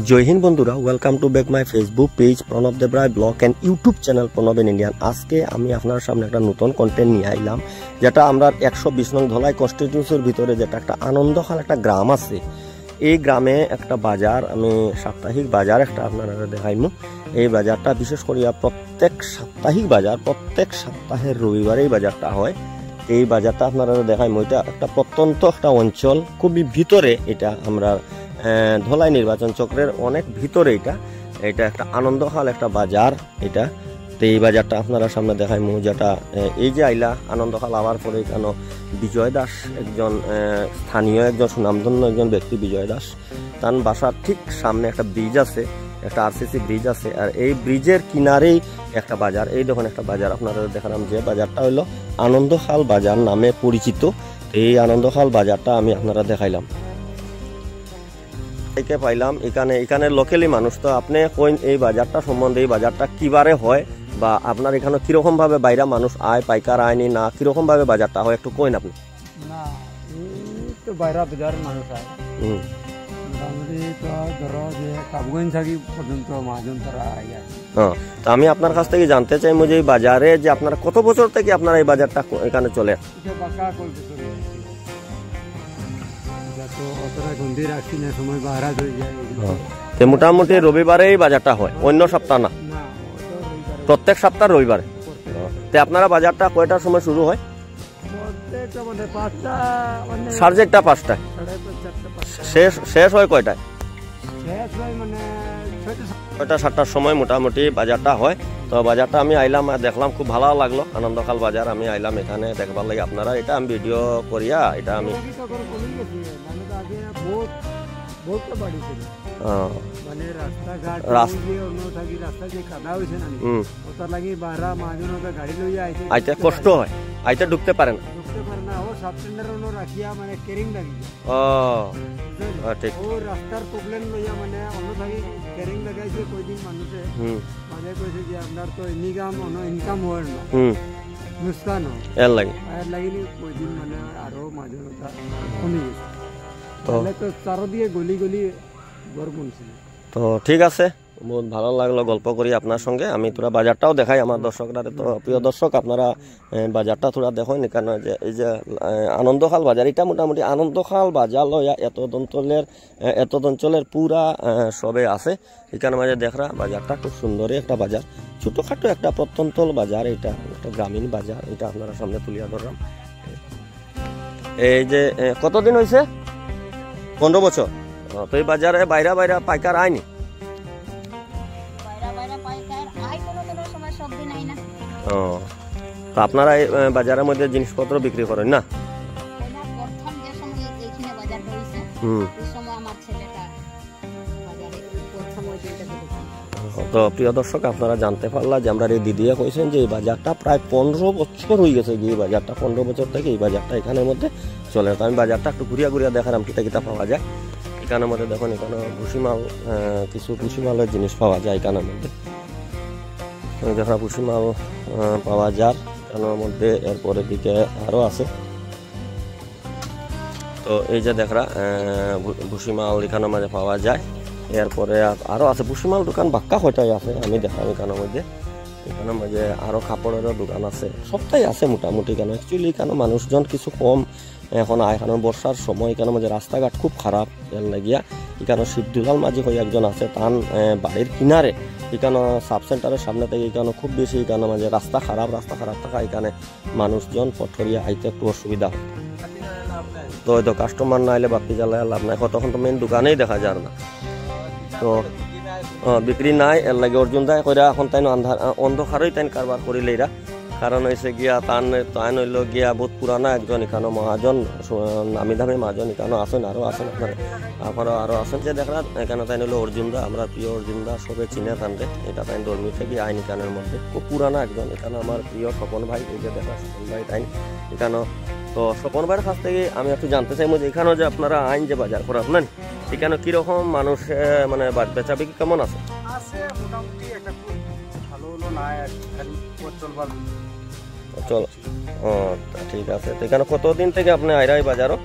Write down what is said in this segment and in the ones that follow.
জয় হিন্দ বন্ধুরা, welcome to back my Facebook page Pranab Debroy blog and YouTube channel Pranab in Indian. আজকে আমি আপনার সামনে একটা নতুন কন্টেন্ট নিয়ে আইলাম, যেটা আমরা 120 নং ধলাই কনস্টিটিউন্সির ভিতরে যেটা একটা আনন্দখাল একটা গ্রাম আছে। এই গ্রামে একটা বাজার, আমি সাপ্তাহিক বাজার একটা আপনারা দেখাইমু। এই বাজারটা বিশেষ করে প্রত্যেক সাপ্তাহিক বাজার, প্রত্যেক সপ্তাহের রবিবারে এই বাজারটা হয়। এই বাজারটা আপনারা দেখাইমু। এটা একটা প্রত্যন্ত একটা অঞ্চল, খুবই ভিতরে। এটা আমরা ধলাই নির্বাচন চক্রের অনেক ভিতরে। এটা একটা আনন্দখাল একটা বাজার। এটা তো এই বাজারটা আপনারা সামনে দেখাইমু, যেটা এই যে আইলা আনন্দখাল আবার পরে কেন বিজয় দাস, একজন স্থানীয় একজন সুনামধন্য একজন ব্যক্তি বিজয় দাস, তার বাসার ঠিক সামনে একটা ব্রিজ আছে, একটা আরসিসি ব্রিজ আছে। আর এই ব্রিজের কিনারেই একটা বাজার। এই দেখুন একটা বাজার আপনারা দেখালাম, যে বাজারটা হলো আনন্দখাল বাজার নামে পরিচিত। এই আনন্দখাল বাজারটা আমি আপনারা দেখাইলাম, পাইলাম এখানে লোকালি মানুষ। তো আপনি কইন এই বাজারটা সম্বন্ধে, এই বাজারটা কিবারে হয় বা আপনার এখানে কিরকম ভাবে বাইরা মানুষ আয়, পাইকার আয়নি না কিরকম ভাবে বাজারটা হয়, একটু কইন আপনি। না, এই তো বাইরা বাজার মানুষ আয়, মোটামুটি তো ধরো যে কাবুগঞ্জ থাকি পর্যন্ত মহাজন তারা আয়। হ্যাঁ, তো আমি আপনার কাছ থেকে জানতে চাই যে এই বাজারে যে আপনারা কত বছর থেকে আপনারা এই বাজারটা এখানে চলে? মোটামুটি রবিবারে এই বাজারটা হয়, অন্য সপ্তাহ না? প্রত্যেক সপ্তাহ রবিবারে। আপনারা বাজারটা কয়টার সময় শুরু হয়? 4:30 5টায়। শেষ হয় কয়টায়? 6টা 7টার সময় মোটামুটি বাজারটা হয়। তো বাজারটা আমি আইলাম, দেখলাম, খুব ভালো লাগলো। আনন্দখাল বাজার আমি আইলাম এখানে দেখবার লাগে। আপনারা এটা আমি ভিডিও করিয়া এটা আমি আইতে কষ্ট হয়, আইতে ঢুকতে পারে না। ঠিক, রাস্তার প্রবলেম লইয়া মানে অন্য থাকি কেরিং লাগাইছে কয়দিন মানুষে মানে কইছে যে আপনার তো ইনকাম ইনকাম হয় না, নুকসান হয় এর লাগি কয়দিন মানে আরো মাঝে কমে গেছে। তাহলে তো চারদিকে গলি গলি ঘর বনছিল। তো ঠিক আছে, বহুত ভালো লাগলো গল্প করি আপনার সঙ্গে। আমি তোরা বাজারটাও দেখাই আমার দর্শকরা। তো প্রিয় দর্শক, আপনারা বাজারটা তোরা দেখেন এখানে, যে এই যে আনন্দখাল বাজার, এটা মোটামুটি আনন্দখাল বাজার লয়া এত অঞ্চলের পুরা সবে আছে এখানে মাঝে দেখরা। বাজারটা খুব সুন্দরই একটা বাজার, ছোটখাটো একটা প্রত্যন্ত বাজার। এটা একটা গ্রামীণ বাজার। এটা আপনারা সামনে তুলিয়া ধরলাম। এই যে কতদিন হয়েছে? 15 বছর। তো এই বাজারে বাইরা পাইকার আয়নি? তো আপনারা এই বাজারের মধ্যে জিনিসপত্র বিক্রি করেন না? তো প্রিয় দর্শক, আপনারা জানতে পারলা যে আমরা এই দিদিয়া কইছেন যে এই বাজারটা প্রায় 15 বছর হয়ে গেছে। এই বাজারটা 15 বছর থেকে এই বাজারটা এখানের মধ্যে চলে। তো আমি বাজারটা একটু ঘুরিয়া দেখালাম কিতা পাওয়া যায় এখানের মধ্যে। দেখুন এখানে ভুসিমাল, কিছু ভুসিমালের জিনিস পাওয়া যায় এখানের মধ্যে। দেখা ভুসিমাল পাওয়া যায় এখানের মধ্যে। এরপরের দিকে আরো আছে। তো এই যে দেখরা ভুসিমাল এখানের মাঝে পাওয়া যায়। এরপরে আরো আছে ভুসিমাল দোকান বাক্কা কয়টাই আছে আমি দেখলাম এখানের মধ্যে। এখানের মাঝে আরো কাপড়েরও দোকান আছে, সবটাই আছে মোটামুটি। কেন অ্যাকচুয়ালি এখানে মানুষজন কিছু কম এখন আয়। এখানে বর্ষার সময় এখানে মাঝে রাস্তাঘাট খুব খারাপ এর লাগিয়া। এখানে শিবদুলাল মাঝি হয়ে একজন আছে, তার বাড়ির কিনারে এখানে সাব সেন্টারের সামনে থেকে এখানে খুব বেশি এখানে মাঝে রাস্তা খারাপ থাকা এখানে মানুষজন পথরিয়া আইতে একটু অসুবিধা হয়। তো হয়তো কাস্টমার না এলে বাতি জ্বালায় লাভ নাই, তখন তো মেন দোকানেই দেখা যায় না। তো বিক্রি নাই এর লাগে অর্জুন দায় কইরা এখন তাই অন্ধকারই তাই কারবার করিলে এরা। কারণ হয়েছে গিয়া তান হইল গিয়া বহুত পুরানা একজন এখানে মহাজন, নামি দামি মহাজন এখানে আসেন, আরো আসেন আপনারা আরো আসেন। যে দেখলাম এখানে তাই হইলো অর্জুন দা, আমরা প্রিয় অর্জুন দা সবে চিনে টানতে। এটা তাই ধর্মী থেকে আইন এখানের মধ্যে খুব পুরানা একজন। এখানে আমার প্রিয় স্বপন ভাই, এই যে দেখা স্বপন ভাই তাই এখানে। তো স্বপন ভাইয়ের কাছ থেকে আমি একটু জানতে চাই যে এখানেও যে আপনারা আইন যে বাজার করা আপনার এখানে কিরকম মানুষ মানে বেচা বিক্রি কেমন আছে? মোটামুটি একটা ভালো হলো না, চল। ঠিক আছে। তো এখানে কতদিন থেকে আপনি আইরা এই বাজারও?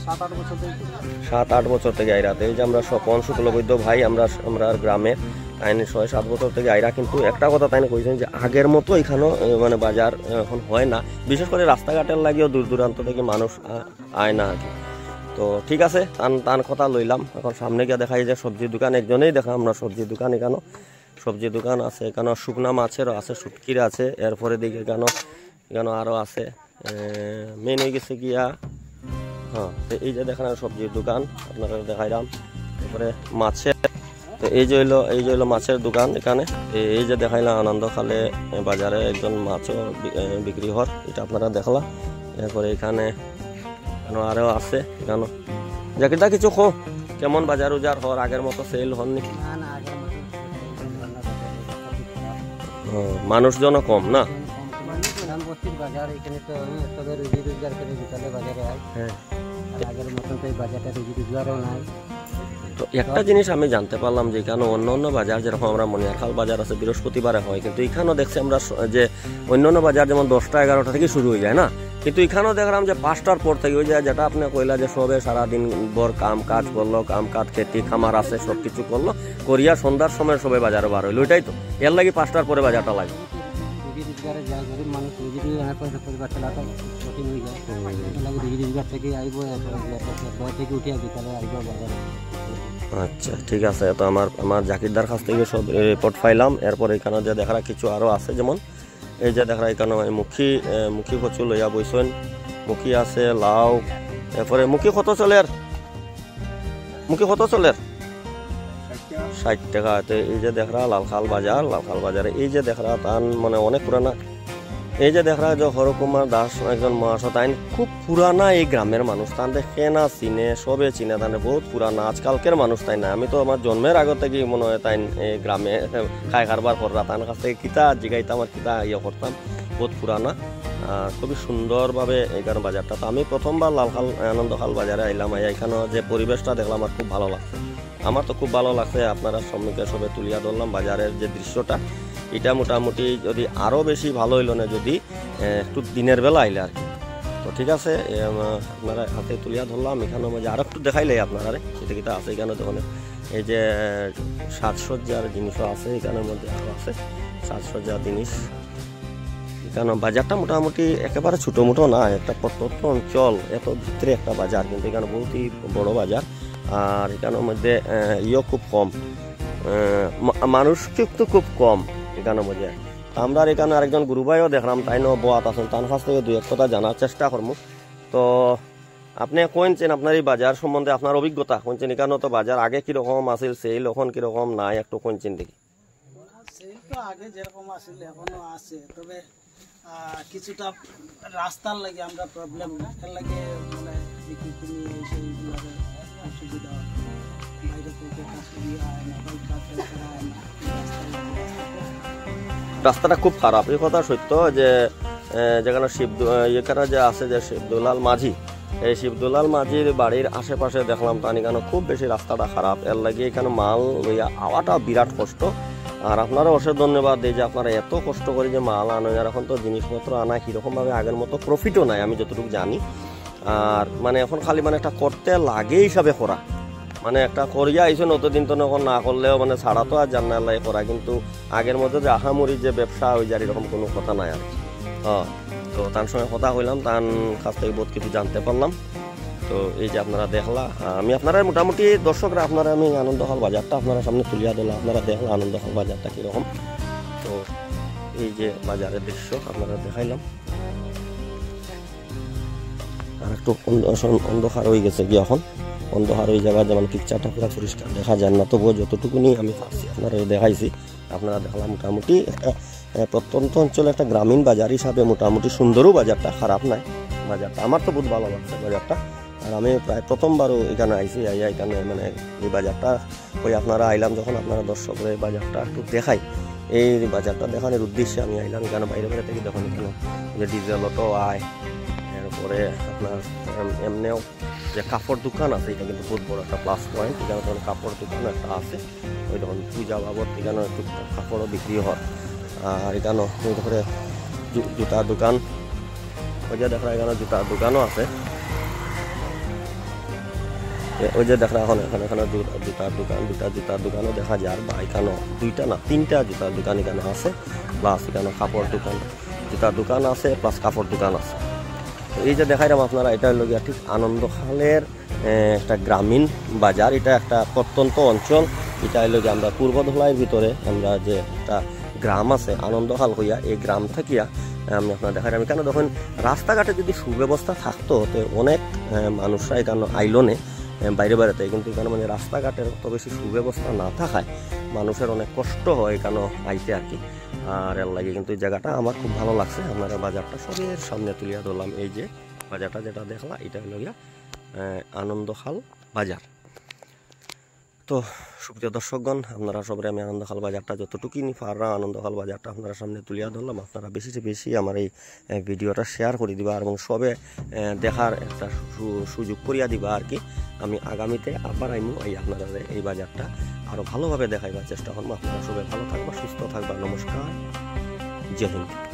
7-8 বছর থেকে আইরা। এই যে আমরা স্বপন শুক্লবৈদ্য ভাই, আমরা গ্রামে তাই 6-7 বছর থেকে আইরা। কিন্তু একটা কথা তাই কইছেন যে আগের মতো এখানেও মানে বাজার এখন হয় না, বিশেষ করে রাস্তাঘাটের লাগেও দূর দূরান্ত থেকে মানুষ আয় না আর কি। তো ঠিক আছে, তান কথা লইলাম। এখন সামনে গিয়ে দেখাই যে সবজির দোকান, একজনেই দেখা আমরা সবজির দোকান। এখানে সবজির দোকান আছে, এখানে শুকনা মাছেরও আছে, শুটকির আছে, এরপরে দিকে এখানে আরও আছে। মেন হয়ে গেছে গিয়া হ্যাঁ, তো এই যে দেখেন সবজির দোকান আপনারা দেখাইলাম। তারপরে মাছের, তো এই যে হইলো মাছের দোকান এখানে। এই যে দেখাইলাম আনন্দখালে বাজারে একজন মাছও বিক্রি হর, এটা আপনারা দেখলাম। এরপরে এখানে আরও আছে। এখানে জাকিরদা কিছু খো, কেমন বাজার উজার হর, আগের মতো সেল হননি? মানুষজনও কম না? তো একটা জিনিস আমি জানতে পারলাম যে এখানে অন্য বাজার যেরকম আমরা মনিয়ারখাল বাজার আছে বৃহস্পতিবারে হয়, কিন্তু এখানেও দেখছি আমরা যে অন্য বাজার যেমন 10টা-11টা থেকে শুরু হয়ে যায় না, কিন্তু এখানেও দেখলাম যে 5টার পর থেকে হয়ে যায়। যেটা আপনি কইলা যে সবে সারাদিন ভর কাম কাজ করলো, কাম কাজ খেতি খামার আছে সব কিছু করলো, করিয়া সন্ধ্যার সময় সবে বাজারে বার হইলো। ওইটাই তো এর লাগে 5টার পরে বাজারটা লাগে। আচ্ছা ঠিক আছে, তো আমার জাকিরদার কাছ থেকে সব রিপোর্ট পাইলাম। এরপর এখানে যে দেখা কিছু আরও আছে, যেমন এই যে দেখা এখানে মুখী কচু লইয়া বইছেন, মুখী আছে, লাউ। এরপরে মুখী কত চলের? 60 টাকা। এই যে দেখা লালখাল বাজারে এই যে দেখা তান মানে অনেক পুরানা। এই যে দেখা যে হরকুমার দাস একজন মহাশয়, তাই খুব পুরানা এই গ্রামের মানুষ, তান দেখে না চিনে, সবে চিনে, তাই বহুত পুরানা, আজকালকের মানুষ তাই না। আমি তো আমার জন্মের আগে থেকে মনে হয় তাই এই গ্রামে খাই কারবার কররা, তার কাছ থেকে কিতা জিগাইতাম আর কিতা করতাম, বহুত পুরানা। খুবই সুন্দরভাবে এখানে বাজারটা। তো আমি প্রথমবার লালখাল আনন্দখাল বাজারে আইলাম, এখানে যে পরিবেশটা দেখলাম আমার খুব ভালো লাগছে। আমার তো খুব ভালো লাগছে, আপনারা সম্মুখে সবে তুলিয়া ধরলাম বাজারের যে দৃশ্যটা। এটা মোটামুটি যদি আরও বেশি ভালো হইল না, যদি একটু দিনের বেলা আইলে আর কি। তো ঠিক আছে, আপনারা হাতে তুলিয়া ধরলাম। এখানের মধ্যে আরও একটু দেখাইলে আপনারা সেটা কিটা আছে এখানে। তখন এই যে সাজসজ্জার জিনিসও আছে এখানের মধ্যে, আরও আছে সাজসজ্জার জিনিস। এখানে বাজারটা মোটামুটি একেবারে ছোটো মোটো না, একটা প্রত্যন্ত অঞ্চল, এত ভিতরে একটা বাজার, কিন্তু এখানে বহুতই বড় বাজার। আর এখানের মধ্যে খুব কম, মানুষ কিন্তু খুব কম এখানের মধ্যে। আমরা এখানে আরেকজন গুরুভাইও দেখলাম, তাই বোয়াত আছেন, তার কাছ থেকে 2-1 কথা জানার চেষ্টা করবো। তো আপনি কইছেন আপনার এই বাজার সম্বন্ধে আপনার অভিজ্ঞতা কইছেন, এখানে তো বাজার আগে কিরকম আছিল, সেল এখন কিরকম নাই, একটু কইছেন দেখি। সেল তো আগে যেরকম আছিল এখনো আছে, তবে কিছুটা রাস্তার লাগে আমরা প্রবলেম, এর লাগে মানে বিক্রি করি সেইগুলোর অসুবিধা, বাইরে থেকে কাস্টমার আয় না, বাইক কাছে আয় না, রাস্তাটা খুব খারাপ। এই কথা সত্য যে যেখানে এখানে যে আছে যে শিবদুলাল মাঝি, এই শিবদুলাল মাঝির বাড়ির আশেপাশে দেখলাম তার এখানে খুব বেশি রাস্তাটা খারাপ। এর লাগে এখানে মাল লইয়া আওয়াটা বিরাট কষ্ট। আর আপনারা অশেষ ধন্যবাদ দিই যে আপনারা এত কষ্ট করে যে মাল আনেন। আর এখন তো জিনিসপত্র আনা কীরকমভাবে আগের মতো প্রফিটও নাই আমি যতটুকু জানি। আর মানে এখন খালি মানে একটা করতে লাগে হিসাবে করা, মানে একটা করিয়া আইসেন অতদিন তো এখন না করলেও মানে ছাড়া তো আর জানালাই করা, কিন্তু আগের মধ্যে যে আহামরি যে ব্যবসা হয়ে যায় এরকম কোনো কথা নাই আর কি। তো তার সঙ্গে কথা হইলাম, তার কাছ থেকে বহুত কিছু জানতে পারলাম। তো এই যে আপনারা দেখলা, আমি আপনারা মোটামুটি দর্শকরা আপনারা আমি আনন্দখাল বাজারটা আপনারা সামনে তুলিয়া দিলাম, আপনারা দেখলা আনন্দখাল বাজারটা কীরকম। তো এই যে বাজারের দৃশ্য আপনারা দেখাইলাম। আর একটু অন্ধকার হয়ে গেছে কি এখন, অন্ধকার ওই জায়গায় যেমন পিকচারটা পুরো পরিষ্কার দেখা যায় না, তবুও যতটুকুনি আমি পারছি আপনারা দেখাইছি। আপনারা দেখলাম মোটামুটি প্রত্যন্ত অঞ্চলে একটা গ্রামীণ বাজার হিসাবে মোটামুটি সুন্দরও, বাজারটা খারাপ নাই বাজারটা, আমার তো বহুত ভালো লাগছে বাজারটা। আর আমি প্রায় প্রথমবারও এখানে আইছি, এখানে মানে এই বাজারটা ওই আপনারা আইলাম যখন আপনারা দর্শকরা এই বাজারটা একটু দেখাই, এই বাজারটা দেখানোর উদ্দেশ্যে আমি আইলাম। এখানে বাইরে বাইরে থেকে দেখুন এখানে যে ডিজেল অটো আয়, এরপরে আপনার এমনিও যে কাপড় দোকান আছে, এটা কিন্তু বহুত বড় একটা প্লাস পয়েন্ট। এখানে তখন কাপড় দোকান একটা আছে, ওই তখন পূজা বাবদ এখানে একটু কাপড়ও বিক্রি হয়। আর এখানেও করে জুতার দোকান, ওই যে দেখা এখানে জুতার দোকানও আছে। ওই যে দেখা এখন এখানে জুতার দোকানও দেখা যায়, বা এখানে 2টা না 3টা জুতার দোকান এখানে আছে, প্লাস এখানে কাপড় দোকান, জুতার দোকান আছে, প্লাস কাপড় দোকান আছে। তো এই যে দেখাইলাম আপনারা, এটা হলো গিয়া ঠিক আনন্দখালের একটা গ্রামীণ বাজার, এটা একটা প্রত্যন্ত অঞ্চল। এটা হলো গিয়ে আমরা পূর্ব ধলাইয়ের ভিতরে আমরা যে একটা গ্রাম আছে আনন্দখাল হইয়া, এই গ্রাম থাকিয়া আমি আপনার দেখাই। আমি কেন দেখুন রাস্তাঘাটে যদি সুব্যবস্থা থাকতো তো অনেক মানুষরা এখানে আইলনে বাইরে বেড়াতে, কিন্তু এখানে মানে রাস্তাঘাটের অত বেশি সুব্যবস্থা না থাকায় মানুষের অনেক কষ্ট হয় এখানে আইতে আর কি। আর এর লাগে কিন্তু এই জায়গাটা আমার খুব ভালো লাগছে। আপনারা বাজারটা সবের সামনে তুলিয়া ধরলাম। এই যে বাজারটা যেটা দেখলাম এটা হলো গিয়া আনন্দখাল বাজার। তো সুপ্রিয় দর্শকগণ, আপনারা সবাই আমি আনন্দখাল বাজারটা যতটুকুনি পারলাম আনন্দখাল বাজারটা আপনারা সামনে তুলিয়া ধরলাম। আপনারা বেশি বেশি আমার এই ভিডিওটা শেয়ার করে দিবা এবং সবে দেখার একটা সুযোগ করিয়া দিবা আর কি। আমি আগামীতে আবার আইমু আপনারা এই বাজারটা আরও ভালোভাবে দেখাইবার চেষ্টা করবো। আপনারা সবাই ভালো থাকবা, সুস্থ থাকবা। নমস্কার, জয় হিন্দ।